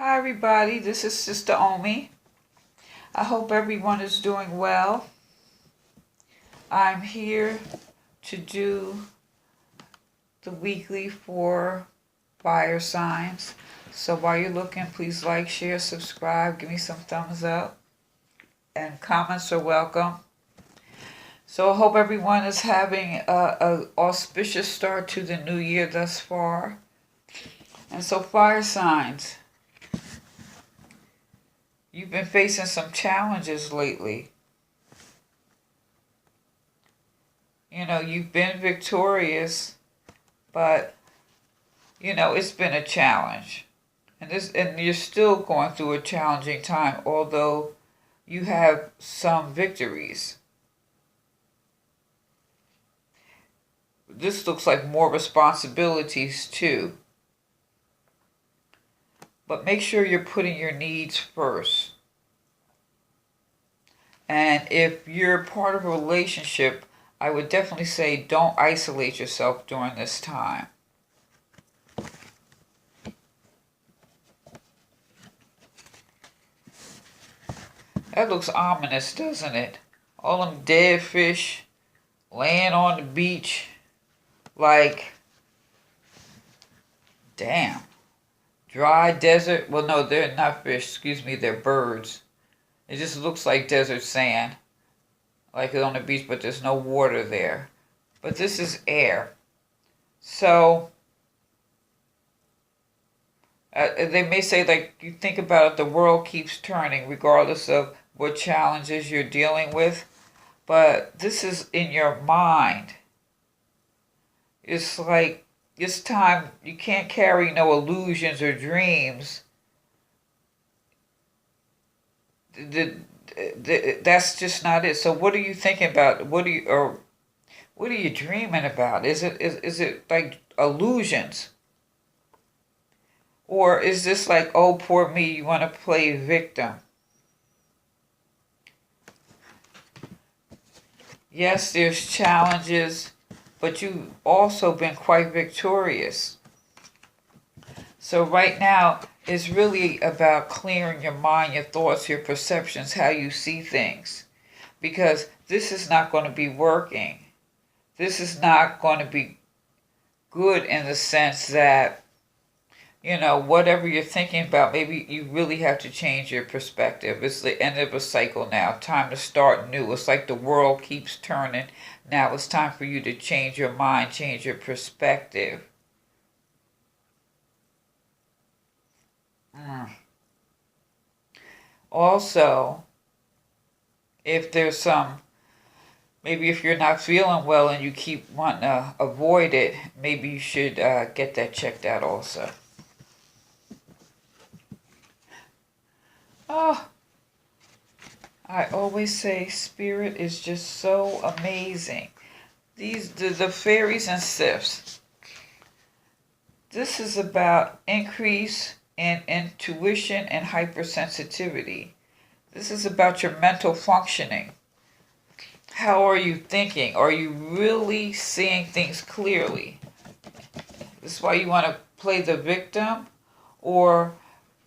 Hi everybody, this is Sister Omi. I hope everyone is doing well. I'm here to do the weekly for fire signs. So while you're looking, please like, share, subscribe, give me some thumbs up, and comments are welcome. So I hope everyone is having a auspicious start to the new year thus far. And so fire signs, you've been facing some challenges lately. You've been victorious, but it's been a challenge. And you're still going through a challenging time, although you have some victories. This looks like more responsibilities too. But make sure you're putting your needs first. And if you're part of a relationship, I would definitely say don't isolate yourself during this time. That looks ominous, doesn't it? All them dead fish laying on the beach. Like, damn. Dry desert. Well, no, they're not fish. Excuse me, they're birds. It just looks like desert sand. Like it's on the beach, but there's no water there. But this is air. So, they may say, like, you think about it, the world keeps turning regardless of what challenges you're dealing with. But this is in your mind. It's like, this time you can't carry no illusions or dreams. That's just not it. So what are you thinking about? What are you dreaming about? Is it like illusions? Or is this like, oh, poor me, you want to play victim? Yes, there's challenges, but you've also been quite victorious. So right now, it's really about clearing your mind, your thoughts, your perceptions, how you see things. Because this is not going to be working. This is not going to be good in the sense that, whatever you're thinking about, maybe you really have to change your perspective. It's the end of a cycle now. Time to start new. It's like the world keeps turning. Now it's time for you to change your mind, change your perspective. Also, if there's maybe if you're not feeling well and you keep wanting to avoid it, maybe you should get that checked out also. Oh, I always say spirit is just so amazing. The fairies and sifts. This is about increase in intuition and hypersensitivity. This is about your mental functioning. How are you thinking? Are you really seeing things clearly? This is why you want to play the victim, or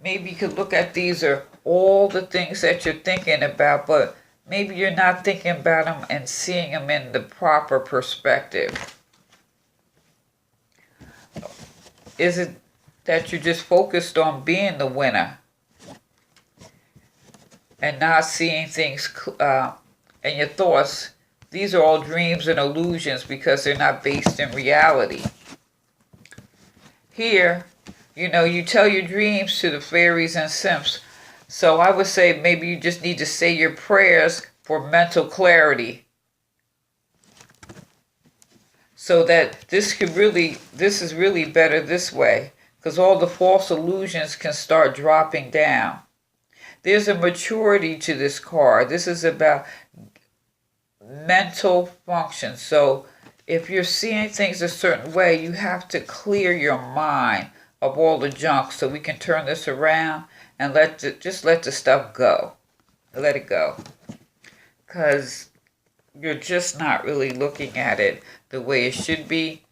maybe you could look at these are all the things that you're thinking about, but maybe you're not thinking about them and seeing them in the proper perspective. Is it that you're just focused on being the winner and not seeing things and your thoughts? These are all dreams and illusions because they're not based in reality. Here, you tell your dreams to the fairies and simps. So I would say maybe you just need to say your prayers for mental clarity. So that this is really better this way. Because all the false illusions can start dropping down. There's a maturity to this card. This is about mental function. So if you're seeing things a certain way, you have to clear your mind of all the junk so we can turn this around and just let the stuff go. Let it go. Because you're just not really looking at it the way it should be.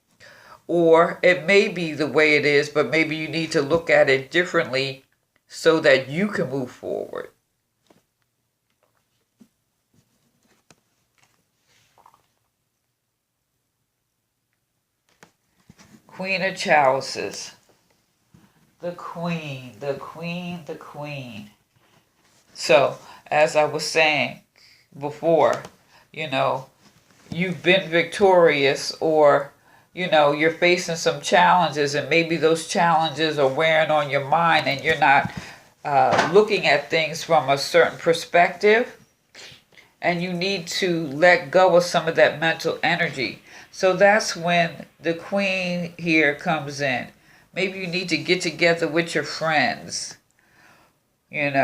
Or it may be the way it is, but maybe you need to look at it differently so that you can move forward. Queen of Chalices. The Queen, the Queen, the Queen. So, as I was saying before, you've been victorious, or, you're facing some challenges, and maybe those challenges are wearing on your mind and you're not looking at things from a certain perspective, and you need to let go of some of that mental energy. So that's when the Queen here comes in. Maybe you need to get together with your friends, maybe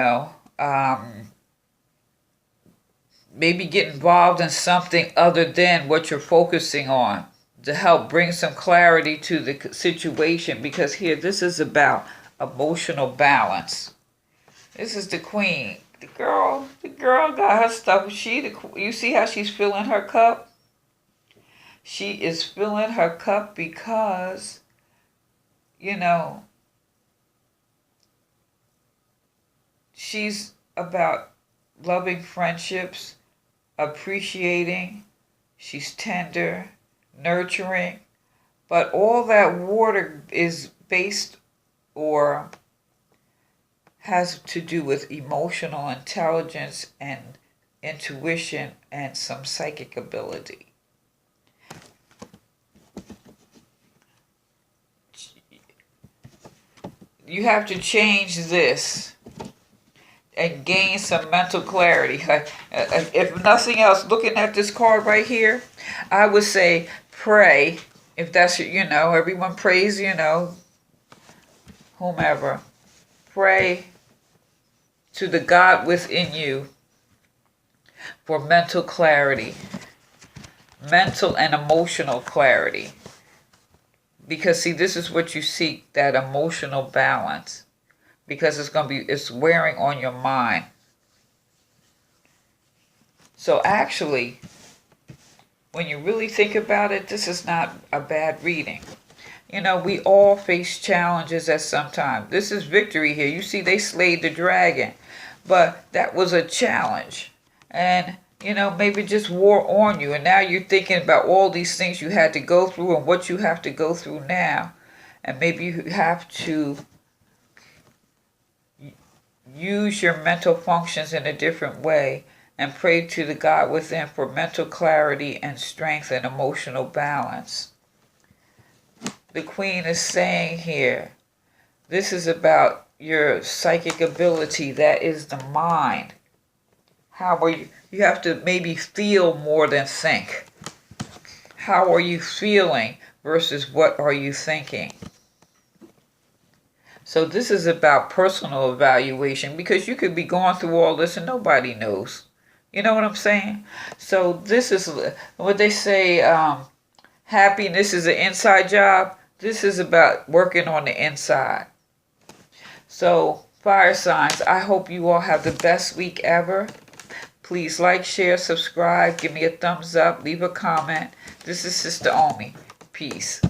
get involved in something other than what you're focusing on to help bring some clarity to the situation, because here this is about emotional balance. This is the Queen. The girl got her stuff. You see how she's filling her cup? She is filling her cup because, she's about loving friendships, appreciating, she's tender, nurturing, but all that water is based or has to do with emotional intelligence and intuition and some psychic ability. You have to change this and gain some mental clarity. If nothing else, looking at this card right here, I would say pray. If that's, everyone prays, whomever. Pray to the God within you for mental clarity, mental and emotional clarity. Because, see, this is what you seek, that emotional balance. Because it's wearing on your mind. So actually, when you really think about it, this is not a bad reading. We all face challenges at some time. This is victory here. You see, they slayed the dragon. But that was a challenge. And, maybe just wore on you. And now you're thinking about all these things you had to go through and what you have to go through now. And maybe you have to use your mental functions in a different way and pray to the God within for mental clarity and strength and emotional balance. The Queen is saying here, this is about your psychic ability. That is the mind. How are you? You have to maybe feel more than think. How are you feeling versus what are you thinking? So this is about personal evaluation, because you could be going through all this and nobody knows. You know what I'm saying? So this is what they say, happiness is an inside job. This is about working on the inside. So, fire signs, I hope you all have the best week ever. Please like, share, subscribe, give me a thumbs up, leave a comment. This is Sister Omi. Peace.